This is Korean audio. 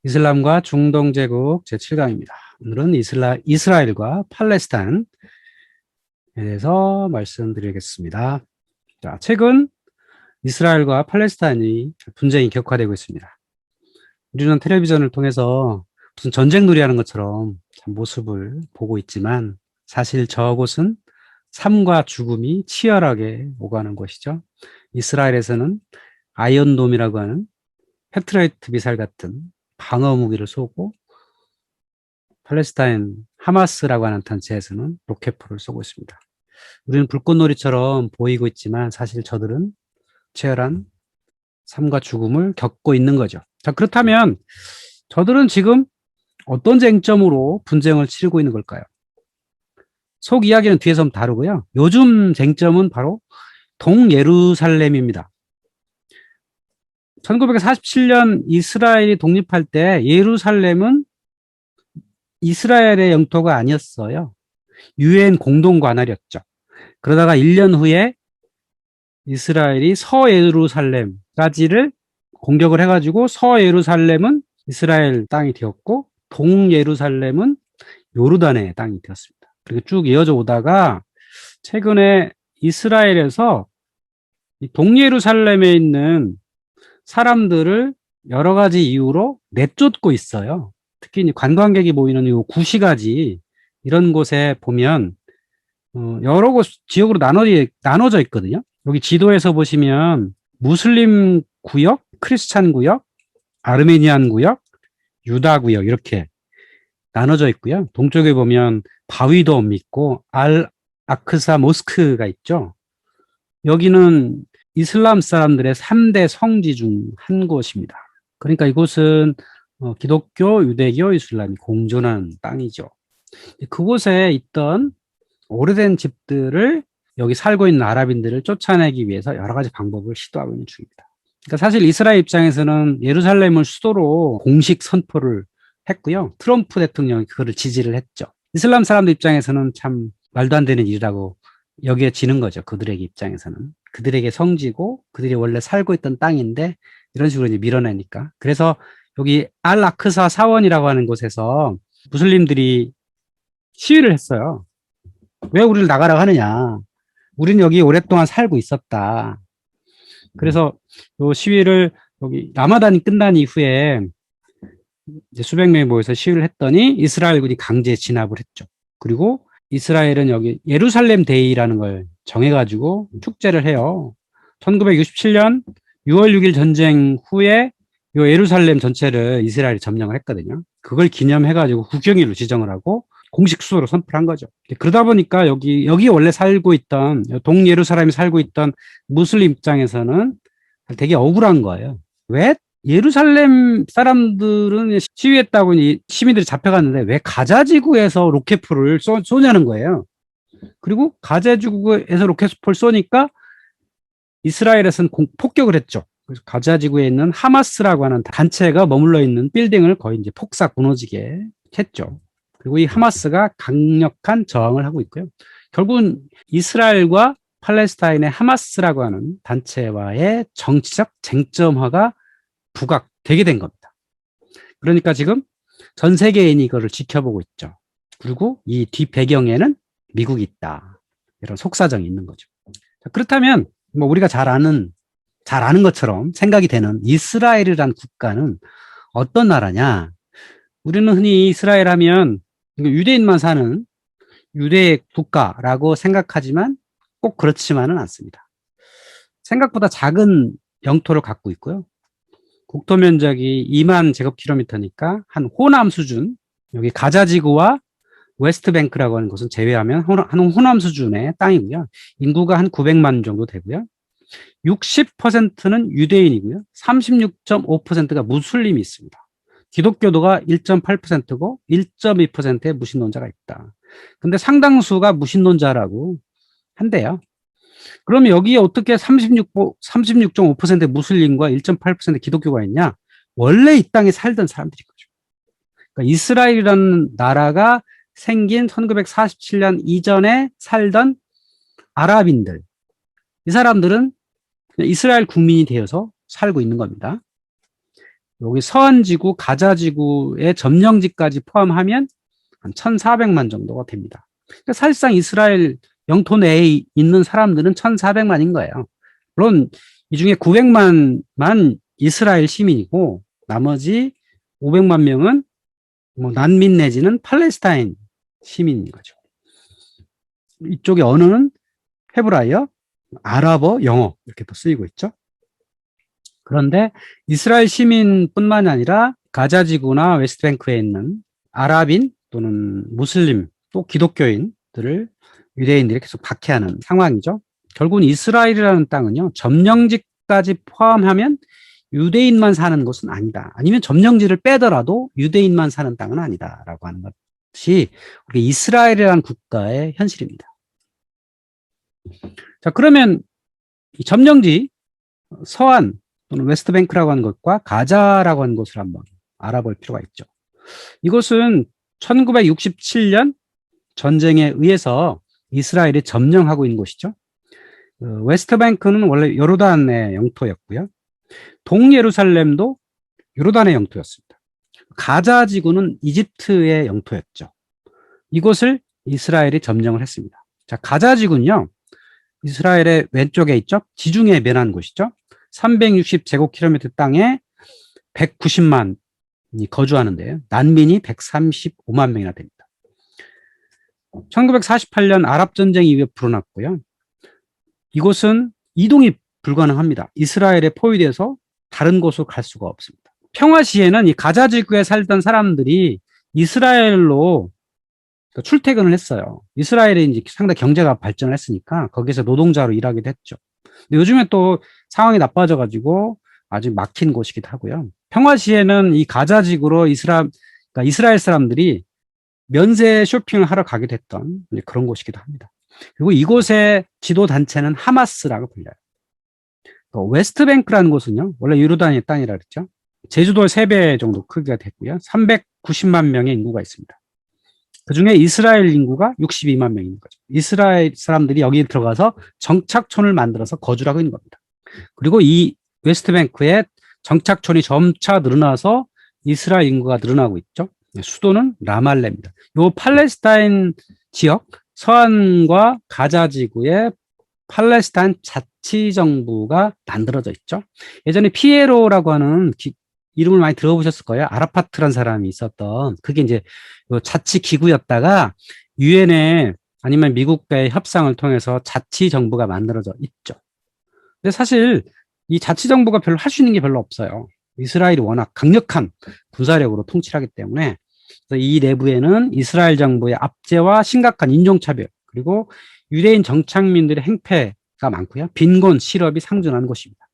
이슬람과 중동제국 제7강입니다. 오늘은 이스라엘과 팔레스타인에 대해서 말씀드리겠습니다. 자, 최근 이스라엘과 팔레스타인이 분쟁이 격화되고 있습니다. 우리는 텔레비전을 통해서 무슨 전쟁놀이 하는 것처럼 참 모습을 보고 있지만 사실 저곳은 삶과 죽음이 치열하게 오가는 곳이죠. 이스라엘에서는 아이언돔이라고 하는 패트리어트 미사일 같은 방어 무기를 쏘고 팔레스타인 하마스라고 하는 단체에서는 로켓포를 쏘고 있습니다. 우리는 불꽃놀이처럼 보이고 있지만 사실 저들은 치열한 삶과 죽음을 겪고 있는 거죠. 자, 그렇다면 저들은 지금 어떤 쟁점으로 분쟁을 치르고 있는 걸까요? 속 이야기는 뒤에서 한번 다루고요. 요즘 쟁점은 바로 동예루살렘입니다. 1947년 이스라엘이 독립할 때 예루살렘은 이스라엘의 영토가 아니었어요. 유엔 공동 관할이었죠. 그러다가 1년 후에 이스라엘이 서예루살렘까지를 공격을 해가지고 서예루살렘은 이스라엘 땅이 되었고 동예루살렘은 요르단의 땅이 되었습니다. 그리고 쭉 이어져 오다가 최근에 이스라엘에서 동예루살렘에 있는 사람들을 여러 가지 이유로 내쫓고 있어요. 특히 관광객이 모이는 이 구시가지 이런 곳에 보면 여러 곳 지역으로 나눠져 있거든요. 여기 지도에서 보시면 무슬림 구역, 크리스찬 구역, 아르메니안 구역, 유다 구역 이렇게 나눠져 있고요. 동쪽에 보면 바위돔 있고 알 아크사 모스크가 있죠. 여기는 이슬람 사람들의 3대 성지 중 한 곳입니다. 그러니까 이곳은 기독교, 유대교, 이슬람이 공존하는 땅이죠. 그곳에 있던 오래된 집들을 여기 살고 있는 아랍인들을 쫓아내기 위해서 여러 가지 방법을 시도하고 있는 중입니다. 그러니까 사실 이스라엘 입장에서는 예루살렘을 수도로 공식 선포를 했고요. 트럼프 대통령이 그거를 지지를 했죠. 이슬람 사람들 입장에서는 참 말도 안 되는 일이라고 여겨지는 거죠. 그들에게 입장에서는. 그들에게 성지고 그들이 원래 살고 있던 땅인데 이런 식으로 이제 밀어내니까. 그래서 여기 알 아크사 사원이라고 하는 곳에서 무슬림들이 시위를 했어요. 왜 우리를 나가라고 하느냐. 우리는 여기 오랫동안 살고 있었다. 그래서 요 시위를 여기 라마단이 끝난 이후에 이제 수백 명이 모여서 시위를 했더니 이스라엘군이 강제 진압을 했죠. 그리고 이스라엘은 여기 예루살렘 데이라는 걸 정해가지고 축제를 해요. 1967년 6월 6일 전쟁 후에 요 예루살렘 전체를 이스라엘이 점령을 했거든요. 그걸 기념해가지고 국경일로 지정을 하고 공식 수도로 선포를 한 거죠. 그러다 보니까 여기 원래 살고 있던 동예루살렘에 살고 있던 무슬림 입장에서는 되게 억울한 거예요. 왜 예루살렘 사람들은 시위했다고 시민들이 잡혀갔는데 왜 가자 지구에서 로켓포를 쏘냐는 거예요. 그리고 가자 지구에서 로켓포를 쏘니까 이스라엘에서는 폭격을 했죠. 그래서 가자 지구에 있는 하마스라고 하는 단체가 머물러 있는 빌딩을 거의 이제 폭삭 무너지게 했죠. 그리고 이 하마스가 강력한 저항을 하고 있고요. 결국은 이스라엘과 팔레스타인의 하마스라고 하는 단체와의 정치적 쟁점화가 부각되게 된 겁니다. 그러니까 지금 전 세계인이 이거를 지켜보고 있죠. 그리고 이 뒷배경에는 미국이 있다. 이런 속사정이 있는 거죠. 그렇다면 뭐 우리가 잘 아는 것처럼 생각이 되는 이스라엘이라는 국가는 어떤 나라냐? 우리는 흔히 이스라엘 하면 유대인만 사는 유대 국가라고 생각하지만 꼭 그렇지만은 않습니다. 생각보다 작은 영토를 갖고 있고요. 국토 면적이 2만 제곱킬로미터니까 한 호남 수준, 여기 가자지구와 웨스트뱅크라고 하는 곳은 제외하면 한 호남 수준의 땅이고요. 인구가 한 900만 정도 되고요. 60%는 유대인이고요. 36.5%가 무슬림이 있습니다. 기독교도가 1.8%고 1.2%의 무신론자가 있다. 근데 상당수가 무신론자라고 한대요. 그러면 여기에 어떻게 36.5%의 무슬림과 1.8%의 기독교가 있냐? 원래 이 땅에 살던 사람들인 거죠. 그러니까 이스라엘이라는 나라가 생긴 1947년 이전에 살던 아랍인들, 이 사람들은 이스라엘 국민이 되어서 살고 있는 겁니다. 여기 서한지구, 가자지구의 점령지까지 포함하면 한 1,400만 정도가 됩니다. 그러니까 사실상 이스라엘 영토 내에 있는 사람들은 1,400만인 거예요. 물론 이 중에 900만만 이스라엘 시민이고 나머지 500만 명은 뭐 난민 내지는 팔레스타인 시민인 거죠. 이쪽의 언어는 헤브라이어, 아랍어, 영어 이렇게 또 쓰이고 있죠. 그런데 이스라엘 시민뿐만 아니라 가자지구나 웨스트뱅크에 있는 아랍인 또는 무슬림 또 기독교인들을 유대인들이 계속 박해하는 상황이죠. 결국은 이스라엘이라는 땅은요, 점령지까지 포함하면 유대인만 사는 곳은 아니다. 아니면 점령지를 빼더라도 유대인만 사는 땅은 아니다라고 하는 것이 우리 이스라엘이라는 국가의 현실입니다. 자, 그러면 이 점령지 서안 또는 웨스트뱅크라고 하는 것과 가자라고 하는 곳을 한번 알아볼 필요가 있죠. 이곳은 1967년 전쟁에 의해서 이스라엘이 점령하고 있는 곳이죠. 웨스트뱅크는 원래 요르단의 영토였고요. 동예루살렘도 요르단의 영토였습니다. 가자 지구는 이집트의 영토였죠. 이곳을 이스라엘이 점령을 했습니다. 자, 가자 지구는요, 이스라엘의 왼쪽에 있죠. 지중해에 면한 곳이죠. 360제곱킬로미터 땅에 190만이 거주하는데요. 난민이 135만 명이나 됩니다. 1948년 아랍전쟁 이후에 불어났고요. 이곳은 이동이 불가능합니다. 이스라엘에 포위돼서 다른 곳으로 갈 수가 없습니다. 평화 시에는 이 가자 지구에 살던 사람들이 이스라엘로 출퇴근을 했어요. 이스라엘이 이제 상당히 경제가 발전을 했으니까 거기서 노동자로 일하기도 했죠. 근데 요즘에 또 상황이 나빠져가지고 아주 막힌 곳이기도 하고요. 평화 시에는 이 가자 지구로 그러니까 이스라엘 사람들이 면세 쇼핑을 하러 가기도 했던 그런 곳이기도 합니다. 그리고 이곳의 지도 단체는 하마스라고 불려요. 웨스트뱅크라는 곳은요, 원래 요르단의 땅이라 그랬죠. 제주도의 3배 정도 크기가 됐고요. 390만 명의 인구가 있습니다. 그 중에 이스라엘 인구가 62만 명인 거죠. 이스라엘 사람들이 여기 들어가서 정착촌을 만들어서 거주를 하고 있는 겁니다. 그리고 이 웨스트뱅크에 정착촌이 점차 늘어나서 이스라엘 인구가 늘어나고 있죠. 수도는 라말레입니다. 이 팔레스타인 지역, 서안과 가자 지구에 팔레스타인 자치정부가 만들어져 있죠. 예전에 피에로라고 하는 이름을 많이 들어보셨을 거예요. 아라파트라는 사람이 있었던, 그게 이제 자치기구였다가 유엔에 아니면 미국과의 협상을 통해서 자치정부가 만들어져 있죠. 근데 사실 이 자치정부가 별로 할 수 있는 게 별로 없어요. 이스라엘이 워낙 강력한 군사력으로 통치하기 때문에. 그래서 이 내부에는 이스라엘 정부의 압제와 심각한 인종차별, 그리고 유대인 정착민들의 행패가 많고요. 빈곤, 실업이 상존하는 곳입니다.